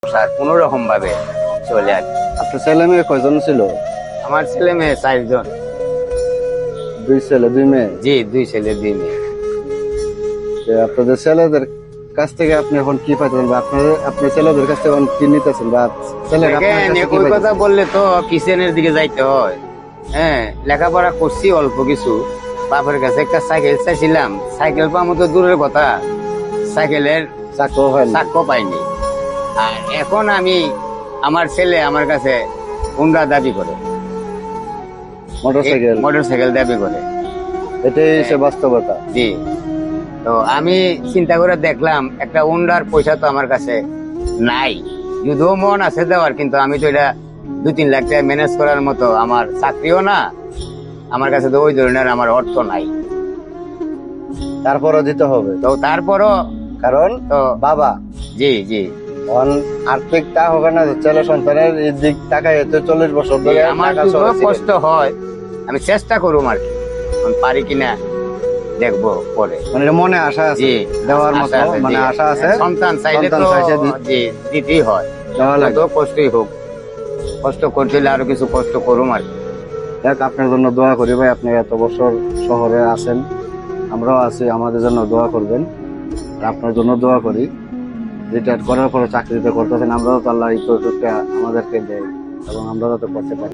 কোনো রকম ভাবে চলে আর কি। আপনার ছেলে মেয়ে কয়জন ছিল? আমার ছেলে মেয়ে 4 জন। 2 ছেলে 2 মেয়ে। জি, 2 ছেলে 2 মেয়ে। তো আপনাদের ছেলেদের কাছ থেকে আপনি এখন কি পাইতেছেন, বা আপনার ছেলেদের কাছ থেকে এখন কি নিতেছেন, বা ছেলেরা আপনার দেখেন, কাছে কি ওই কথা পাইতেছে? বললে তো কিচেনের দিকে যাইতে হয়। হ্যাঁ, লেখাপড়া করছি অল্প কিছু। বাপের কাছে একটা সাইকেল চাইছিলাম, সাইকেল পাওয়া তো দূরের কথা, সাইকেলের চাকরিও হয় না। সাক্ষ্য পাইনি। আর এখন আমার ছেলে আমার কাছে হুন্ডা দাবি করে, মোটরসাইকেল, মোটরসাইকেল দাবি করে। এটাই সে বাস্তবতা। জি, তো আমি চিন্তা করে দেখলাম একটা হুন্ডার পয়সা তো আমার কাছে নাই, যদিও মন আছে দেওয়ার, কিন্তু আমি তো এটা 2-3 লাখ টাকা ম্যানেজ করার মতো আমার চাকরিও না, আমার কাছে তো ওই ধরনের আমার অর্থ নাই। তারপরও দিতে হবে, তো তারপরও কারণ তো বাবা জি জি এখন আর্থিক তা হবে না যে ছেলে সন্তানের এই দিক টাকায় 40 বছর জি, ধরে আমার টাকা যদিও সরাচ্ছিলেন। কষ্ট হয়, আমি চেষ্টা করুম আর কি, এখন পারি কিনা দেখবো পরে। মানে এটা মনে আশা আছে জি, দেওয়ার আশা মতো, আছে, মানে জি। আশা আছে। সন্তান চাইলে সন্তান তো চাইছে জি দিতেই হয়, দেওয়া যত লাগে। কষ্টই হোক, কষ্ট করতে হলে আরো কিছু কষ্ট করুম আর কি। দেখ, আপনার জন্য দোয়া করি ভাই, আপনি এত বছর শহরে আছেন, আমরাও আছি, আমাদের জন্য দোয়া করবেন। আর আপনার জন্য দোয়া করি, রিটায়ার করার পরে চাকরিতে করতেছেন, আমরাও তো আল্লাহ এই তৌফিকটা আমাদেরকে দেয় এবং আমরা যাতে করতে পারি।